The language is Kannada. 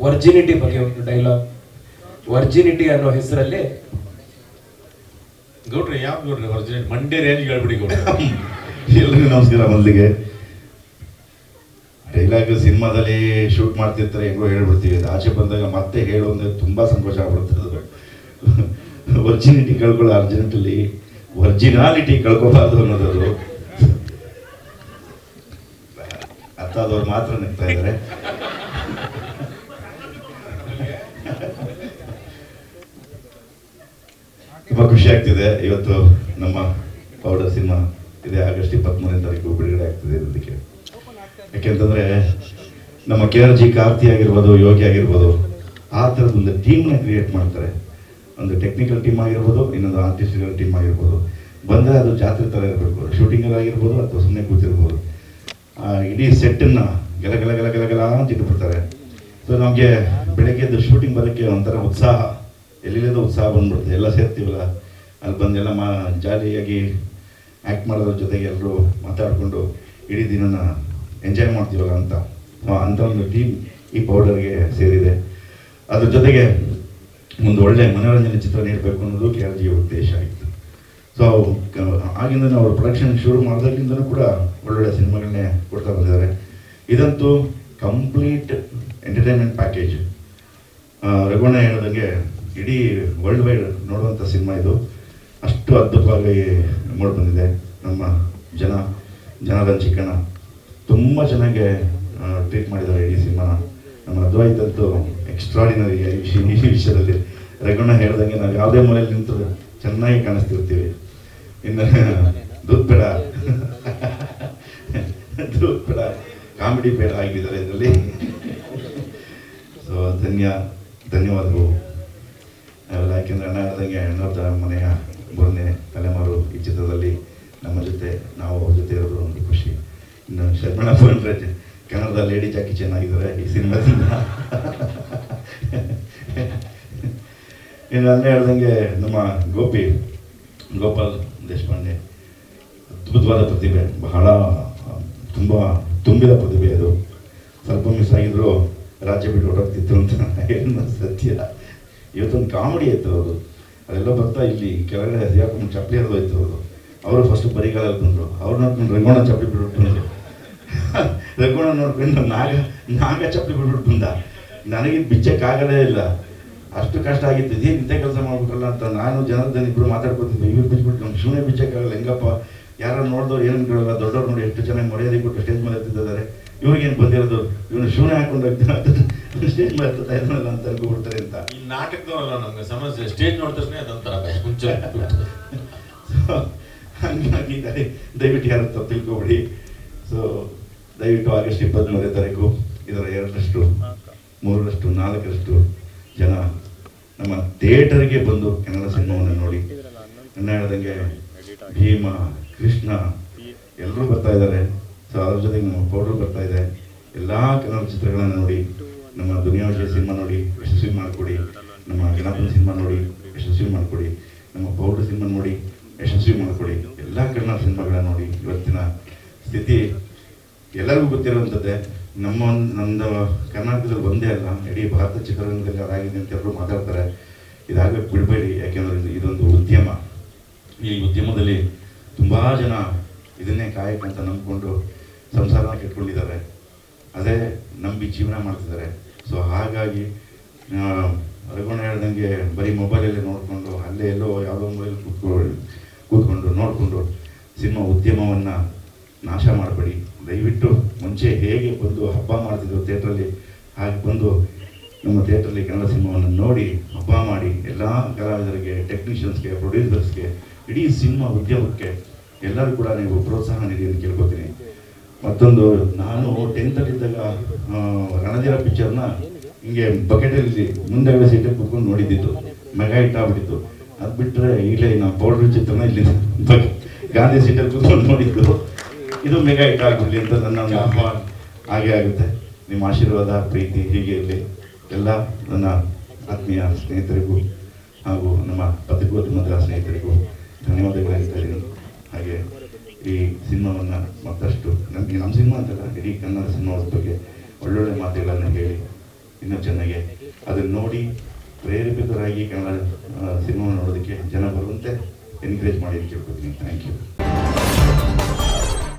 ವರ್ಜಿನಿಟಿ ಬಗ್ಗೆ ಒಂದು ಡೈಲಾಗ್. ವರ್ಜಿನಿಟಿ ಅನ್ನೋ ಹೆಸರಲ್ಲಿ ಗೌಡ್ರೆ ಯಾವ ಗೌಡ್ರೆ ವರ್ಜಿನಿಟಿ ಮಂಡ್ಯ ರೇಂಜ್ ಹೇಳ್ಬಿಡಿ ಗೌಡ್ರೆ. ಎಲ್ರಿಗೂ ನಮಸ್ಕಾರ. ಮೊದಲಿಗೆ ಡೈಲಾಗ್ ಸಿನಿಮಾದಲ್ಲಿ ಶೂಟ್ ಮಾಡ್ತಿರ್ತಾರೆ ಹೆಂಗೋ ಹೇಳ್ಬಿಡ್ತೀವಿ, ಅದು ಆಚೆ ಬಂದಾಗ ಮತ್ತೆ ಹೇಳು ಅಂದ್ರೆ ತುಂಬಾ ಸಂತೋಷ ಆಗ್ಬಿಡುತ್ತೆ. ಅದು ವರ್ಜಿನಿಟಿ ಕಳ್ಕೊಳ್ಳೋ ಅರ್ಜೆಂಟಲ್ಲಿ ವರ್ಜಿನಾಲಿಟಿ ಕಳ್ಕೋಬಾರ್ದು ಅನ್ನೋದು ಅರ್ಥ ಆದವ್ರು ಮಾತ್ರ ನಿಗ್ತಾ ಇದ್ದಾರೆ. ತುಂಬಾ ಖುಷಿ ಆಗ್ತಿದೆ. ಇವತ್ತು ನಮ್ಮ ಪೌಡರ್ ಸಿನಿಮಾ ಇದೆ, ಆಗಸ್ಟ್ 23ನೇ ತಾರೀಕು ಬಿಡುಗಡೆ ಆಗ್ತಿದೆ ಇದಕ್ಕೆ. ಯಾಕೆಂತಂದ್ರೆ ನಮ್ಮ KRG ಕಾರ್ತಿ ಆಗಿರ್ಬೋದು, ಯೋಗಿ ಆಗಿರ್ಬೋದು, ಆ ಥರದ್ದು ಒಂದು ಟೀಮ್ನ ಕ್ರಿಯೇಟ್ ಮಾಡ್ತಾರೆ. ಒಂದು ಟೆಕ್ನಿಕಲ್ ಟೀಮ್ ಆಗಿರ್ಬೋದು, ಇನ್ನೊಂದು ಆರ್ಟಿಸ್ಟಿಕಲ್ ಟೀಮ್ ಆಗಿರ್ಬೋದು. ಬಂದರೆ ಅದು ಜಾತ್ರೆ ಥರ ಇರಬೇಕು, ಶೂಟಿಂಗಲ್ಲಿ ಆಗಿರ್ಬೋದು ಅಥವಾ ಸುಮ್ಮನೆ ಕೂತಿರ್ಬೋದು. ಇಡೀ ಸೆಟ್ಟನ್ನು ಗೆಲ ಗೆಲ ಗೆಲ ಗೆಲ ಗೆಲ ಅಂತ ಇಟ್ಬಿಡ್ತಾರೆ. ಸೊ ನಮಗೆ ಬೆಳಗ್ಗೆದ್ದು ಶೂಟಿಂಗ್ ಬರೋಕ್ಕೆ ಒಂಥರ ಉತ್ಸಾಹ, ಎಲ್ಲಿಲ್ಲದ ಉತ್ಸಾಹ ಬಂದ್ಬಿಡುತ್ತೆ. ಎಲ್ಲ ಸೇರ್ತೀವಲ್ಲ, ಅಲ್ಲಿ ಬಂದೆಲ್ಲ ಜಾಲಿಯಾಗಿ ಆ್ಯಕ್ಟ್ ಮಾಡೋದ್ರ ಜೊತೆಗೆ ಎಲ್ಲರೂ ಮಾತಾಡಿಕೊಂಡು ಇಡೀ ದಿನನ ಎಂಜಾಯ್ ಮಾಡ್ತೀವಲ್ಲ ಅಂತ ಒಂದು ಟೀಮ್ ಈ ಪೌಡರ್ಗೆ ಸೇರಿದೆ. ಅದ್ರ ಜೊತೆಗೆ ಒಂದು ಒಳ್ಳೆ ಮನೋರಂಜನೆ ಚಿತ್ರ ನೀಡಬೇಕು ಅನ್ನೋದು KRG ಉದ್ದೇಶ ಆಗಿತ್ತು. ಸೊ ಆಗಿಂದ ಅವರು ಪ್ರೊಡಕ್ಷನ್ ಶುರು ಮಾಡೋದಕ್ಕಿಂತಲೂ ಕೂಡ ಒಳ್ಳೊಳ್ಳೆ ಸಿನಿಮಾಗಳನ್ನೇ ಕೊಡ್ತಾ ಬಂದಿದ್ದಾರೆ. ಇದಂತೂ ಕಂಪ್ಲೀಟ್ ಎಂಟರ್ಟೈನ್ಮೆಂಟ್ ಪ್ಯಾಕೇಜ್. ರಘುವಣ್ಣ ಹೇಳೋದಂಗೆ ಇಡೀ ವರ್ಲ್ಡ್ ವೈಡ್ ನೋಡುವಂಥ ಸಿನಿಮಾ ಇದು. ಅಷ್ಟು ಅದ್ಭುತವಾಗಿ ಮೂಡಿ ಬಂದಿದೆ. ನಮ್ಮ ಜನಾರ್ದನ್ ಚಿಕ್ಕಣ್ಣ ತುಂಬ ಚೆನ್ನಾಗಿ ಟ್ರೀಟ್ ಮಾಡಿದ್ದಾರೆ ಇಡೀ ಸಿನಿಮಾನ. ನಮ್ಮ ಅದ್ವೈತ್ ಅಂತೂ ಎಕ್ಸ್ಟ್ರಾಡಿನರಿ ಈ ವಿಷಯದಲ್ಲಿ. ರಘುವಣ್ಣ ಹೇಳ್ದಂಗೆ ನಾವು ಯಾವುದೇ ಮೂಲೆಯಲ್ಲಿ ನಿಂತು ಚೆನ್ನಾಗಿ ಕಾಣಿಸ್ತಿರ್ತೀವಿ. ಇನ್ನು ದೂದ್ ಬೇಡ ಕಾಮಿಡಿ ಬೇಡ ಆಗಿದ್ದಾರೆ ಇದರಲ್ಲಿ. ಸೊ ಧನ್ಯವಾದಗಳು ಅವೆಲ್ಲ. ಯಾಕೆಂದರೆ ಅಣ್ಣ ಹೇಳ್ದಂಗೆ ಅಣ್ಣವ್ರ ಮನೆಯ 3ನೇ ತಲೆಮಾರು ಈ ಚಿತ್ರದಲ್ಲಿ ನಮ್ಮ ಜೊತೆ, ನಾವು ಅವ್ರ ಜೊತೆ ಇರೋದು ಒಂದು ಖುಷಿ. ಇನ್ನು ಶರ್ಮಣ್ಣ ಪೋಂಡ್ರೆ ಕನ್ನಡದ ಲೇಡಿ ಜಾಕಿ ಚೆನ್ನಾಗಿದ್ದಾರೆ ಈ ಸಿನಿಮಾದಿಂದ. ಇನ್ನು ಅಣ್ಣ ಹೇಳ್ದಂಗೆ ನಮ್ಮ ಗೋಪಾಲ್ ದೇಶಪಾಂಡೆ ಅದ್ಭುತವಾದ ಪ್ರತಿಭೆ, ಬಹಳ ತುಂಬ ತುಂಬಿದ ಪ್ರತಿಭೆ. ಅದು ಸ್ವಲ್ಪ ಮಿಸ್ ಆಗಿದ್ರು ರಾಜ್ಯ ಬಿಟ್ಟು ಹೊರಗ್ತಿತ್ತು ಅಂತ ಏನು ಸತ್ಯ. ಇವತ್ತೊಂದು ಕಾಮಿಡಿ ಆಯ್ತು ಅದು, ಅದೆಲ್ಲ ಬರ್ತಾ ಇಲ್ಲಿ ಕೆಳಗಡೆ ಯಾಕೆ ಚಪ್ಪಲಿ ಹರಿದು ಹೋಯ್ತು. ಅವರು ಫಸ್ಟ್ ಬರಿಗಾಲಲ್ಲಿ ಬಂದರು, ಅವ್ರು ನೋಡ್ಕೊಂಡು ರಂಗೋಣ ಚಪ್ಪಲಿ ಬಿಟ್ಬಿಟ್ಟು ಬಂದರು. ರಂಗೋಣ ನೋಡ್ಕೊಂಡು ನಾಗ ಚಪ್ಪಲಿ ಬಿಟ್ಬಿಟ್ಟು ಬಂದ. ನನಗೆ ಬಿಚ್ಚಕ್ಕಾಗಲೇ ಇಲ್ಲ, ಅಷ್ಟು ಕಷ್ಟ ಆಗಿತ್ತು. ಇದೇನು ಇಂಥ ಕೆಲಸ ಮಾಡ್ಬೇಕಲ್ಲ ಅಂತ ನಾನು ಜನಾರ್ದನ್ ಇಬ್ಬರು ಮಾತಾಡ್ಕೊತಿದ್ದೆ. ಇವ್ರು ಬಿಚ್ಬಿಟ್ಟು ನಮ್ಮ ಶಿವನೇ ಬಿಚ್ಚಕ್ಕಾಗಲ್ಲ, ಹೆಂಗಪ್ಪ ಯಾರು ನೋಡಿದವ್ರು ಏನು ಕೇಳಲ್ಲ, ದೊಡ್ಡವ್ರು ನೋಡಿ ಎಷ್ಟು ಚೆನ್ನಾಗಿ ಮರ್ಯಾದೆ ಕೊಟ್ಟು ಸ್ಟೇಜ್ ಮೇಲೆ ಎತ್ತಿದ್ದಾರೆ. ಇವ್ರಿಗೇನು ಬಂದಿರೋದು, ಇವನು ಶಿವನೇ ಹಾಕೊಂಡು ಸ್ಟೇಜ್ ಮೇಲೆ ಎತ್ತಾ ಇದ್ದಾನಲ್ಲ ಅಂತ ಅನ್ಕೊಬಿಡ್ತಾರೆ ಅಂತ. ಈ ನಾಟಕದವರಲ್ಲ ನಮ್ಗೆ ಸಮಸ್ಯೆ, ಸ್ಟೇಜ್ ನೋಡಿದ ತಕ್ಷಣ ಅದೊಂಥರ ಮುಂಚೆ. ಹಂಗಾಗಿ ದಯವಿಟ್ಟು ಯಾರು ತಪ್ಪು ತಿಳ್ಕೊಬಿಡಿ. ಸೊ ದಯವಿಟ್ಟು ಆಗಸ್ಟ್ 23ನೇ ತಾರೀಕು ಇದರ 2ರಷ್ಟು 3ರಷ್ಟು 4ರಷ್ಟು ಜನ ನಮ್ಮ ಥಿಯೇಟರ್ಗೆ ಬಂದು ಕನ್ನಡ ಸಿನಿಮಾವನ್ನು ನೋಡಿ. ನನ್ನ ಹೇಳ್ದಂಗೆ ಭೀಮ, ಕೃಷ್ಣ ಎಲ್ಲರೂ ಬರ್ತಾ ಇದ್ದಾರೆ. ಸೊ ಅದ್ರ ಜೊತೆಗೆ ನಮ್ಮ ಪೌಡ್ರು ಬರ್ತಾ ಇದೆ. ಎಲ್ಲ ಕನ್ನಡ ಚಿತ್ರಗಳನ್ನು ನೋಡಿ, ನಮ್ಮ ದುನಿಯಾ ವಿಜಯ್ ಸಿನಿಮಾ ನೋಡಿ ಯಶಸ್ವಿ ಮಾಡಿಕೊಡಿ, ನಮ್ಮ ಗಣಪನ ಸಿನಿಮಾ ನೋಡಿ ಯಶಸ್ವಿ ಮಾಡಿಕೊಡಿ, ನಮ್ಮ ಪೌಡ್ರು ಸಿನಿಮಾ ನೋಡಿ ಯಶಸ್ವಿ ಮಾಡಿಕೊಡಿ. ಎಲ್ಲ ಕನ್ನಡ ಸಿನಿಮಾಗಳನ್ನ ನೋಡಿ. ಇವತ್ತಿನ ಸ್ಥಿತಿ ಎಲ್ಲರಿಗೂ ಗೊತ್ತಿರುವಂಥದ್ದೇ. ನಮ್ಮದು ಕರ್ನಾಟಕದಲ್ಲಿ ಒಂದೇ ಅಲ್ಲ, ಇಡೀ ಭಾರತ ಚಿತ್ರರಂಗದಲ್ಲಿ ಅದಾಗಿದೆ ಅಂತ ಎಲ್ಲರೂ ಮಾತಾಡ್ತಾರೆ. ಇದಾಗಕ್ಕೆ ಬಿಡಬೇಡಿ, ಯಾಕೆಂದರೆ ಇದೊಂದು ಉದ್ಯಮ. ಈ ಉದ್ಯಮದಲ್ಲಿ ತುಂಬ ಜನ ಇದನ್ನೇ ಕಾಯಕಂತ ನಂಬಿಕೊಂಡು ಸಂಸಾರನ ಕೆಟ್ಕೊಂಡಿದ್ದಾರೆ, ಅದೇ ನಂಬಿ ಜೀವನ ಮಾಡ್ತಿದ್ದಾರೆ. ಸೊ ಹಾಗಾಗಿ ರಘುವಣ್ಣ ಹೇಳ್ದಂಗೆ ಬರೀ ಮೊಬೈಲಲ್ಲೇ ನೋಡಿಕೊಂಡು ಅಲ್ಲೇ ಎಲ್ಲೋ ಯಾವುದೋ ಮೊಬೈಲ್ ಕೂತ್ಕೊಂಡು ನೋಡಿಕೊಂಡು ಸಿನಿಮಾ ಉದ್ಯಮವನ್ನು ನಾಶ ಮಾಡಬೇಡಿ. ದಯವಿಟ್ಟು ಮುಂಚೆ ಹೇಗೆ ಬಂದು ಹಬ್ಬ ಮಾಡ್ತಿದ್ರು ಥಿಯೇಟ್ರಲ್ಲಿ, ಹಾಗೆ ಬಂದು ನಮ್ಮ ಥಿಯೇಟ್ರಲ್ಲಿ ಕನ್ನಡ ಸಿನಿಮಾವನ್ನು ನೋಡಿ ಹಬ್ಬ ಮಾಡಿ. ಎಲ್ಲ ಕಲಾವಿದರಿಗೆ, ಟೆಕ್ನಿಷಿಯನ್ಸ್ಗೆ, ಪ್ರೊಡ್ಯೂಸರ್ಸ್ಗೆ, ಇಡೀ ಸಿನಿಮಾ ಉದ್ಯಮಕ್ಕೆ ಎಲ್ಲರೂ ಕೂಡ ನೀವು ಪ್ರೋತ್ಸಾಹ ನೀಡಿ ಅಂತ ಕೇಳ್ಕೊತೀನಿ. ಮತ್ತೊಂದು, ನಾನು 10th ರಣಧೀರ ಪಿಕ್ಚರ್ನ ಹಿಂಗೆ ಬಕೆಟಲ್ಲಿ ಮುಂದೆಗಡೆ ಸೀಟಲ್ಲಿ ಕೂತ್ಕೊಂಡು ನೋಡಿದ್ದಿತ್ತು, ಮೆಗಾ ಹಿಟ್ ಆಗ್ಬಿಟ್ಟಿತ್ತು. ಅದು ಬಿಟ್ಟರೆ ಈಗಲೇ ನಾವು ಪೌಡ್ರ್ ಚಿತ್ರನ ಇಲ್ಲಿ ಗಾಂಧಿ ಸೀಟಲ್ಲಿ ಕೂತ್ಕೊಂಡು ನೋಡಿದ್ದು, ಇದು ಮೆಗಾ ಹಿಟ್ ಆಗ್ಬಿಡಲಿ ಅಂತ ನನ್ನ ಹಾಗೆ ಆಗುತ್ತೆ. ನಿಮ್ಮ ಆಶೀರ್ವಾದ, ಪ್ರೀತಿ ಹೀಗೆ ಇರಲಿ. ಎಲ್ಲ ನನ್ನ ಆತ್ಮೀಯ ಸ್ನೇಹಿತರಿಗೂ ಹಾಗೂ ನಮ್ಮ ಪತ್ರಿಕೋದ್ಯಮದ ಸ್ನೇಹಿತರಿಗೂ ಧನ್ಯವಾದಗಳು ಹೇಳ್ತಾ ಇದ್ದೀನಿ. ಹಾಗೆ ಈ ಸಿನಿಮಾವನ್ನು ಮತ್ತಷ್ಟು ನಮ್ಮ ಸಿನಿಮಾ ಅಂತಲ್ಲ, ಇಡೀ ಕನ್ನಡ ಸಿನಿಮಾದ ಬಗ್ಗೆ ಒಳ್ಳೊಳ್ಳೆ ಮಾತುಗಳನ್ನು ಹೇಳಿ ಇನ್ನೂ ಚೆನ್ನಾಗಿ ಅದನ್ನು ನೋಡಿ ಪ್ರೇರೇಪಿತರಾಗಿ ಕನ್ನಡ ಸಿನಿಮಾ ನೋಡೋದಕ್ಕೆ ಜನ ಬರುವಂತೆ ಎನ್ಕರೇಜ್ ಮಾಡಿ ಕೇಳ್ಕೊತೀನಿ. Thank you.